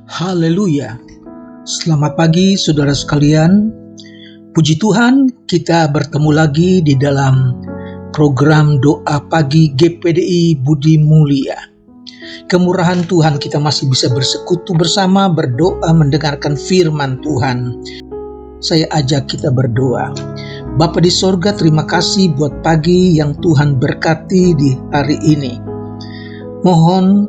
Haleluya. Selamat pagi saudara sekalian. Puji Tuhan, kita bertemu lagi di dalam program doa pagi GPDI Budi Mulia. Kemurahan Tuhan, kita masih bisa bersekutu bersama, berdoa, mendengarkan firman Tuhan. Saya ajak kita berdoa. Bapa di sorga, terima kasih buat pagi yang Tuhan berkati di hari ini. Mohon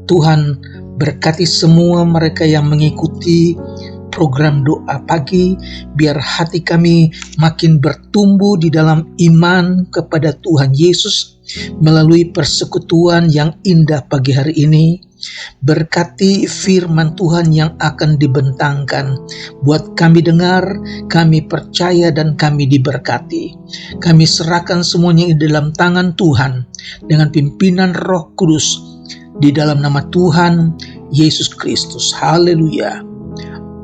Tuhan berkati semua mereka yang mengikuti program doa pagi, biar hati kami makin bertumbuh di dalam iman kepada Tuhan Yesus melalui persekutuan yang indah pagi hari ini. Berkati firman Tuhan yang akan dibentangkan. Buat kami dengar, kami percaya dan kami diberkati. Kami serahkan semuanya di dalam tangan Tuhan dengan pimpinan Roh Kudus di dalam nama Tuhan Yesus Kristus. Haleluya.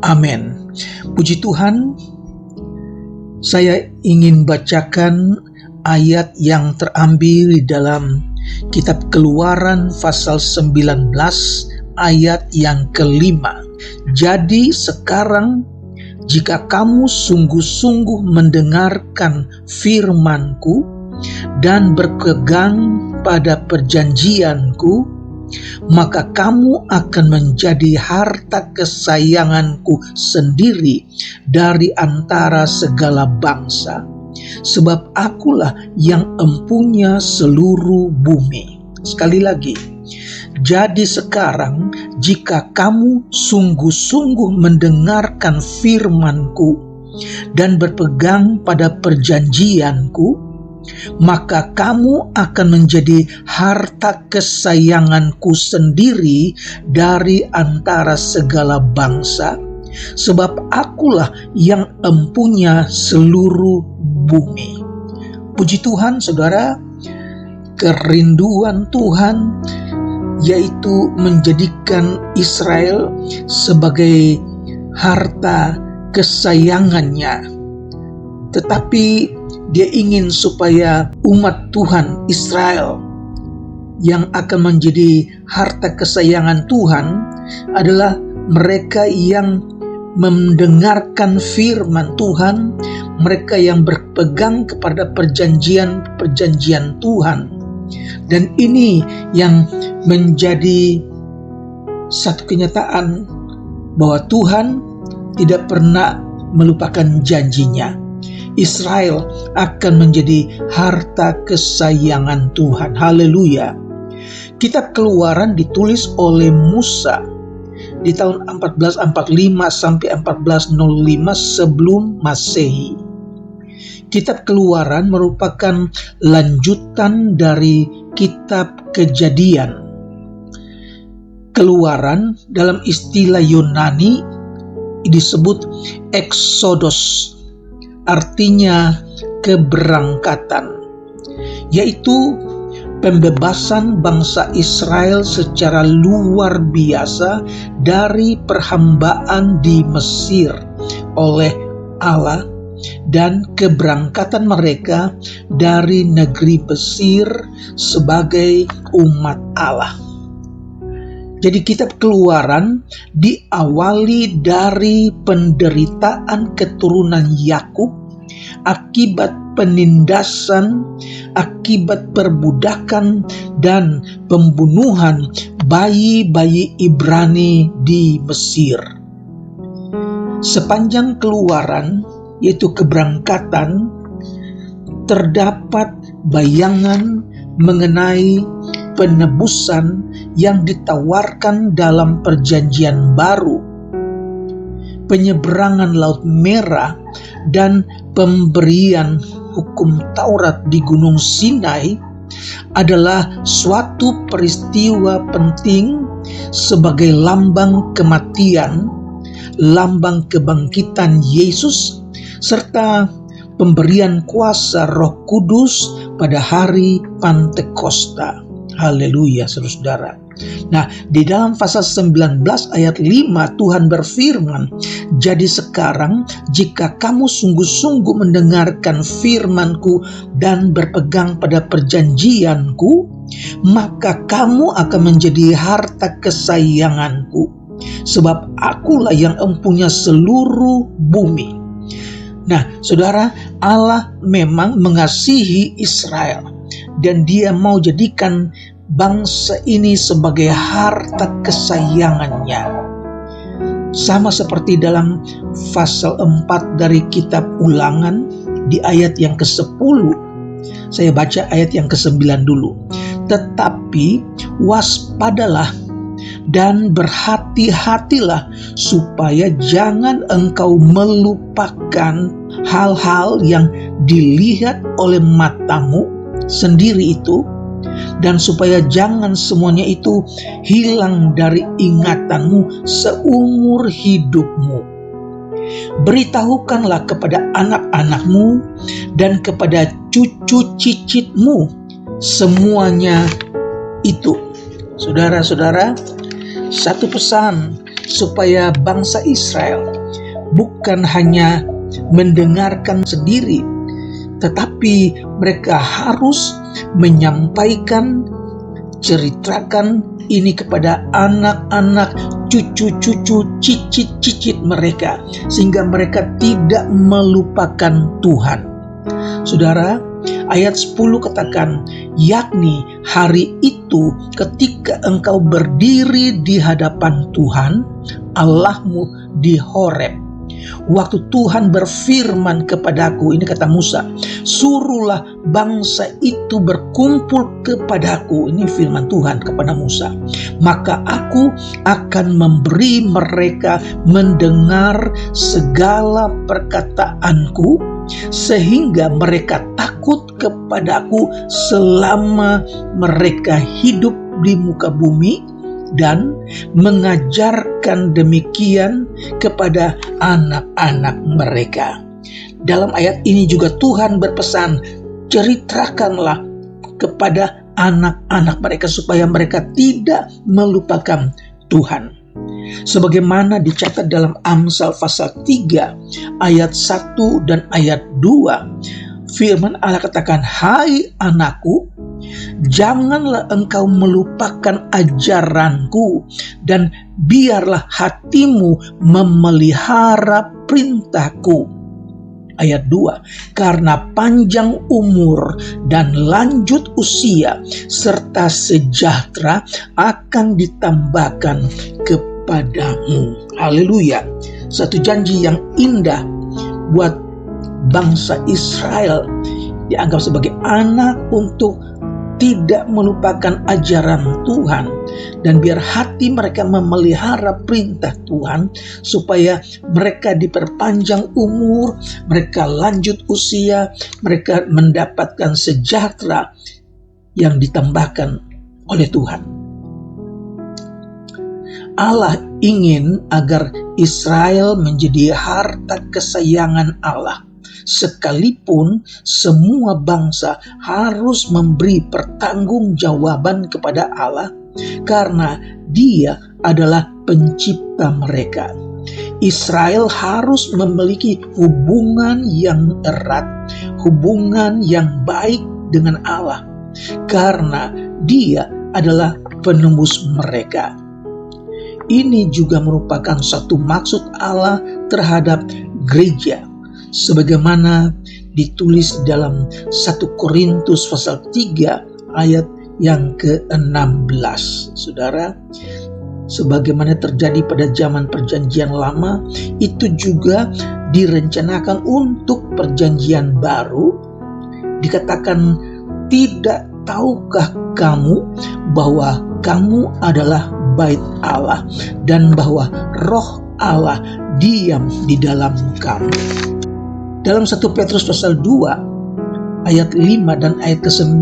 Amin. Puji Tuhan, saya ingin bacakan ayat yang terambil di dalam Kitab Keluaran pasal 19 ayat yang kelima. Jadi sekarang jika kamu sungguh-sungguh mendengarkan firman-Ku dan berpegang pada perjanjian-Ku, maka kamu akan menjadi harta kesayanganku sendiri dari antara segala bangsa, sebab akulah yang empunya seluruh bumi. Sekali lagi, jadi sekarang jika kamu sungguh-sungguh mendengarkan firman-Ku dan berpegang pada perjanjian-Ku, maka kamu akan menjadi harta kesayanganku sendiri dari antara segala bangsa, sebab akulah yang empunya seluruh bumi. Puji Tuhan, saudara, kerinduan Tuhan yaitu menjadikan Israel sebagai harta kesayangannya. Tetapi Dia ingin supaya umat Tuhan Israel yang akan menjadi harta kesayangan Tuhan adalah mereka yang mendengarkan firman Tuhan, mereka yang berpegang kepada perjanjian Tuhan. Dan ini yang menjadi satu kenyataan bahwa Tuhan tidak pernah melupakan janjinya. Israel akan menjadi harta kesayangan Tuhan. Haleluya. Kitab Keluaran ditulis oleh Musa di tahun 1445 sampai 1405 sebelum Masehi. Kitab Keluaran merupakan lanjutan dari kitab Kejadian. Keluaran dalam istilah Yunani disebut Exodus, artinya keberangkatan, yaitu pembebasan bangsa Israel secara luar biasa dari perhambaan di Mesir oleh Allah dan keberangkatan mereka dari negeri Mesir sebagai umat Allah. Jadi kitab Keluaran diawali dari penderitaan keturunan Yakub akibat penindasan, akibat perbudakan dan pembunuhan bayi-bayi Ibrani di Mesir. Sepanjang Keluaran, yaitu keberangkatan, terdapat bayangan mengenai penebusan yang ditawarkan dalam perjanjian baru, penyeberangan Laut Merah, dan pemberian hukum Taurat di Gunung Sinai adalah suatu peristiwa penting sebagai lambang kematian, lambang kebangkitan Yesus, serta pemberian kuasa Roh Kudus pada hari Pantekosta. Haleluya, saudara. Nah, di dalam pasal 19 ayat 5 Tuhan berfirman, jadi sekarang jika kamu sungguh-sungguh mendengarkan firman-Ku dan berpegang pada perjanjian-Ku, maka kamu akan menjadi harta kesayangan-Ku, sebab akulah yang empunya seluruh bumi. Nah, saudara, Allah memang mengasihi Israel dan Dia mau jadikan bangsa ini sebagai harta kesayangannya. Sama seperti dalam pasal 4 dari kitab Ulangan di ayat yang ke-10. Saya baca ayat yang ke-9 dulu. Tetapi waspadalah dan berhati-hatilah supaya jangan engkau melupakan hal-hal yang dilihat oleh matamu sendiri itu, dan supaya jangan semuanya itu hilang dari ingatanmu seumur hidupmu. Beritahukanlah kepada anak-anakmu dan kepada cucu cicitmu semuanya itu. Saudara-saudara, satu pesan supaya bangsa Israel bukan hanya mendengarkan sendiri, tetapi mereka harus menyampaikan, ceritakan ini kepada anak-anak, cucu-cucu, cicit-cicit mereka, sehingga mereka tidak melupakan Tuhan. Saudara, ayat 10 katakan, yakni hari itu ketika engkau berdiri di hadapan Tuhan Allahmu di Horeb, waktu Tuhan berfirman kepadaku, ini kata Musa, suruhlah bangsa itu berkumpul kepadaku. Ini firman Tuhan kepada Musa. Maka aku akan memberi mereka mendengar segala perkataanku, sehingga mereka takut kepadaku selama mereka hidup di muka bumi, dan mengajarkan demikian kepada anak-anak mereka. Dalam ayat ini juga Tuhan berpesan, ceritakanlah kepada anak-anak mereka supaya mereka tidak melupakan Tuhan. Sebagaimana dicatat dalam Amsal pasal 3 ayat 1 dan ayat 2, firman Allah katakan, hai anakku, janganlah engkau melupakan ajaranku, dan biarlah hatimu memelihara perintahku. Ayat 2, karena panjang umur dan lanjut usia serta sejahtera akan ditambahkan kepadamu. Haleluya. Satu janji yang indah buat bangsa Israel, dianggap sebagai anak untuk tidak melupakan ajaran Tuhan, dan biar hati mereka memelihara perintah Tuhan, supaya mereka diperpanjang umur, mereka lanjut usia, mereka mendapatkan sejahtera yang ditambahkan oleh Tuhan. Allah ingin agar Israel menjadi harta kesayangan Allah, sekalipun semua bangsa harus memberi pertanggungjawaban kepada Allah, karena Dia adalah pencipta mereka. Israel harus memiliki hubungan yang erat, hubungan yang baik dengan Allah, karena Dia adalah penembus mereka. Ini juga merupakan satu maksud Allah terhadap gereja, sebagaimana ditulis dalam 1 Korintus pasal 3 ayat yang ke-16. Saudara, sebagaimana terjadi pada zaman perjanjian lama, itu juga direncanakan untuk perjanjian baru. Dikatakan, tidak tahukah kamu bahwa kamu adalah bait Allah, dan bahwa roh Allah diam di dalam kamu. Dalam 1 Petrus pasal 2 ayat 5 dan ayat ke-9,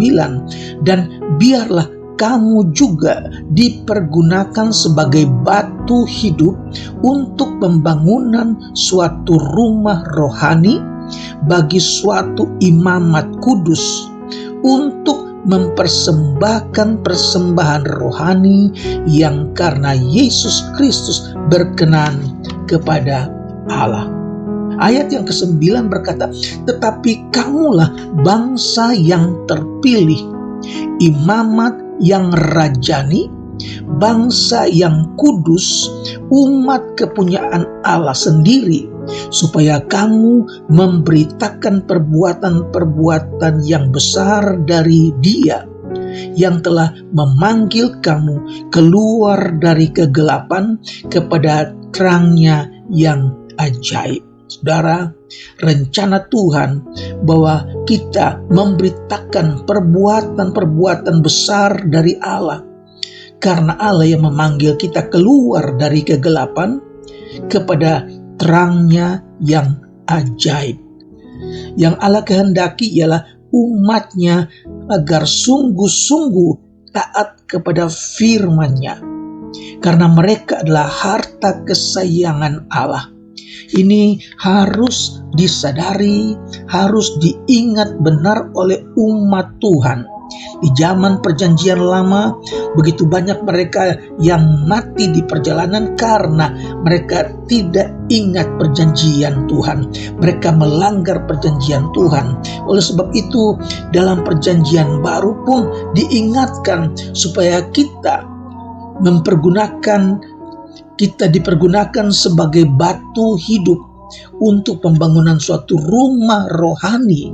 dan biarlah kamu juga dipergunakan sebagai batu hidup untuk pembangunan suatu rumah rohani bagi suatu imamat kudus, untuk mempersembahkan persembahan rohani yang karena Yesus Kristus berkenan kepada Allah. Ayat yang ke-9 berkata, tetapi kamulah bangsa yang terpilih, imamat yang rajani, bangsa yang kudus, umat kepunyaan Allah sendiri, supaya kamu memberitakan perbuatan-perbuatan yang besar dari Dia yang telah memanggil kamu keluar dari kegelapan kepada terangnya yang ajaib. Saudara, rencana Tuhan bahwa kita memberitakan perbuatan-perbuatan besar dari Allah, karena Allah yang memanggil kita keluar dari kegelapan kepada terangnya yang ajaib. Yang Allah kehendaki ialah umatnya agar sungguh-sungguh taat kepada firman-Nya, karena mereka adalah harta kesayangan Allah. Ini harus disadari, harus diingat benar oleh umat Tuhan. Di zaman perjanjian lama, begitu banyak mereka yang mati di perjalanan karena mereka tidak ingat perjanjian Tuhan. Mereka melanggar perjanjian Tuhan. Oleh sebab itu, dalam perjanjian baru pun diingatkan supaya kita dipergunakan sebagai batu hidup untuk pembangunan suatu rumah rohani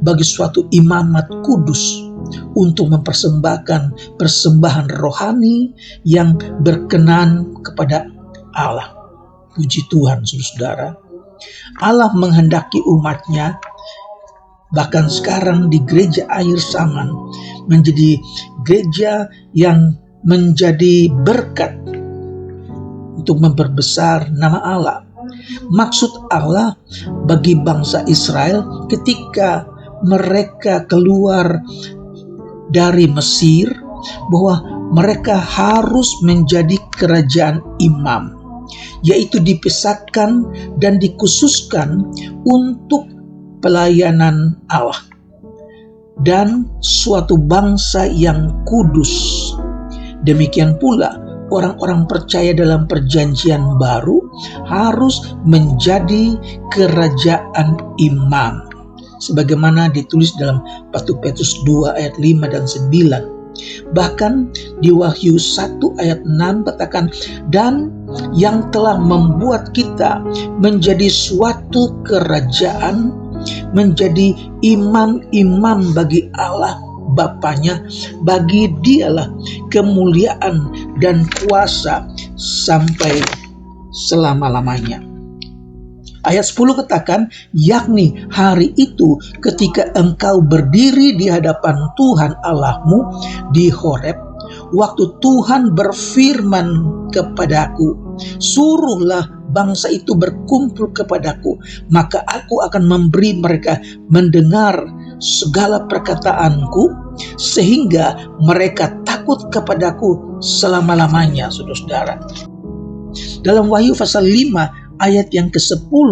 bagi suatu imamat kudus, untuk mempersembahkan persembahan rohani yang berkenan kepada Allah. Puji Tuhan, saudara. Allah menghendaki umatnya, bahkan sekarang di gereja akhir zaman, menjadi gereja yang menjadi berkat untuk memperbesar nama Allah. Maksud Allah bagi bangsa Israel ketika mereka keluar dari Mesir, bahwa mereka harus menjadi kerajaan imam, yaitu dipisahkan dan dikhususkan untuk pelayanan Allah, dan suatu bangsa yang kudus. Demikian pula orang-orang percaya dalam perjanjian baru harus menjadi kerajaan imam, sebagaimana ditulis dalam 1 Petrus 2 ayat 5 dan 9. Bahkan di Wahyu 1 ayat 6 katakan, dan yang telah membuat kita menjadi suatu kerajaan, menjadi imam-imam bagi Allah Bapanya, bagi Dialah kemuliaan dan kuasa sampai selama-lamanya. Ayat 10 katakan, yakni hari itu ketika engkau berdiri di hadapan Tuhan Allahmu di Horeb, waktu Tuhan berfirman kepadaku, suruhlah bangsa itu berkumpul kepadaku, maka aku akan memberi mereka mendengar segala perkataanku, sehingga mereka takut kepadaku selama-lamanya. Saudara-saudara, dalam Wahyu pasal 5 ayat yang ke-10,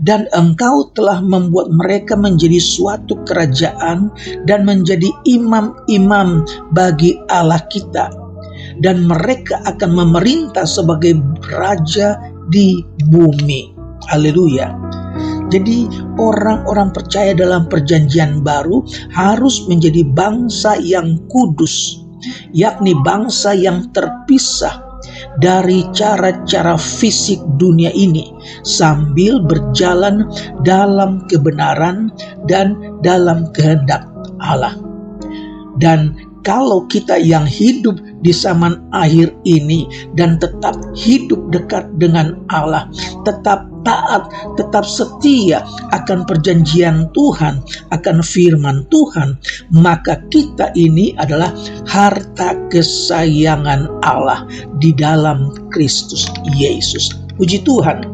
dan engkau telah membuat mereka menjadi suatu kerajaan dan menjadi imam-imam bagi Allah kita, dan mereka akan memerintah sebagai raja di bumi. Haleluya. Jadi orang-orang percaya dalam perjanjian baru harus menjadi bangsa yang kudus, yakni bangsa yang terpisah dari cara-cara fisik dunia ini, sambil berjalan dalam kebenaran dan dalam kehendak Allah. Dan kalau kita yang hidup di zaman akhir ini dan tetap hidup dekat dengan Allah, tetap taat, tetap setia akan perjanjian Tuhan, akan firman Tuhan, maka kita ini adalah harta kesayangan Allah di dalam Kristus Yesus. Puji Tuhan.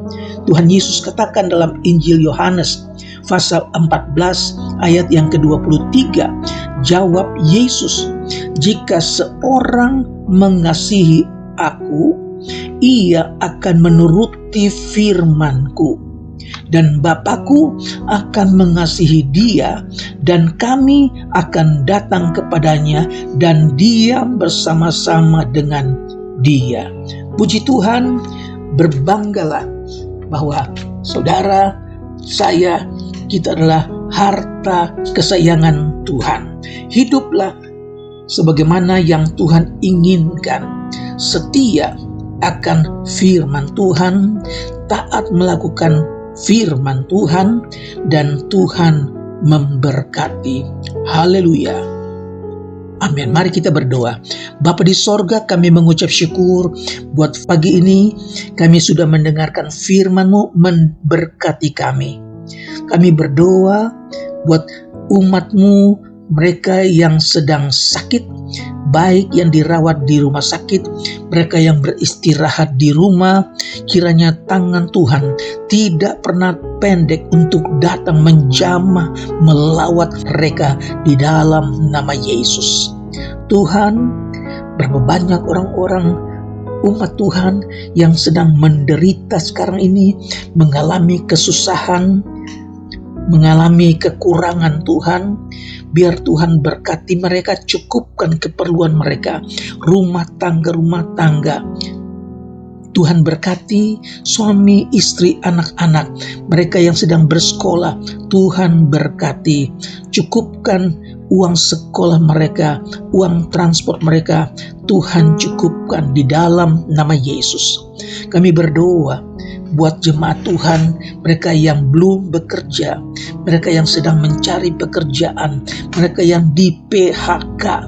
Tuhan Yesus katakan dalam Injil Yohanes pasal 14 ayat yang ke-23, jawab Yesus, jika seorang mengasihi aku, ia akan menuruti firman-Ku, dan Bapa-Ku akan mengasihi dia, dan kami akan datang kepadanya dan diam bersama-sama dengan dia. Puji Tuhan, berbanggalah bahwa saudara, saya, kita adalah harta kesayangan Tuhan. Hiduplah sebagaimana yang Tuhan inginkan, setia akan firman Tuhan, taat melakukan firman Tuhan, dan Tuhan memberkati. Haleluya. Amin. Mari kita berdoa. Bapa di sorga, kami mengucap syukur buat pagi ini. Kami sudah mendengarkan firman-Mu, memberkati kami. Kami berdoa buat umat-Mu, mereka yang sedang sakit, baik yang dirawat di rumah sakit, mereka yang beristirahat di rumah. Kiranya tangan Tuhan tidak pernah pendek untuk datang menjamah, melawat mereka di dalam nama Yesus. Tuhan, berapa banyak orang-orang umat Tuhan yang sedang menderita sekarang ini, mengalami kesusahan, mengalami kekurangan Tuhan. Biar Tuhan berkati mereka, cukupkan keperluan mereka, rumah tangga. Tuhan berkati suami, istri, anak-anak, mereka yang sedang bersekolah. Tuhan berkati, cukupkan uang sekolah mereka, uang transport mereka. Tuhan cukupkan di dalam nama Yesus. Kami berdoa buat jemaat Tuhan, mereka yang belum bekerja, mereka yang sedang mencari pekerjaan, mereka yang di PHK.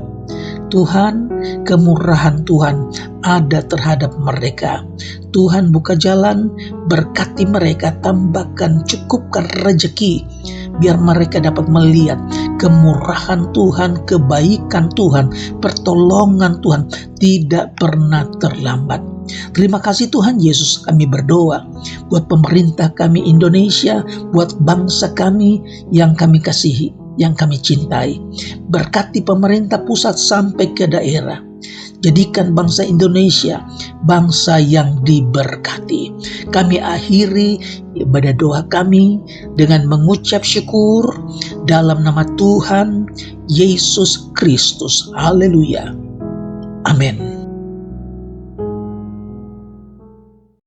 Tuhan, kemurahan Tuhan ada terhadap mereka. Tuhan buka jalan, berkati mereka, tambahkan, cukupkan rezeki, biar mereka dapat melihat kemurahan Tuhan, kebaikan Tuhan, pertolongan Tuhan tidak pernah terlambat. Terima kasih Tuhan Yesus, kami berdoa buat pemerintah kami Indonesia, buat bangsa kami yang kami kasihi, yang kami cintai. Berkati pemerintah pusat sampai ke daerah. Jadikan bangsa Indonesia bangsa yang diberkati. Kami akhiri ibadah doa kami dengan mengucap syukur dalam nama Tuhan Yesus Kristus. Haleluya. Amin.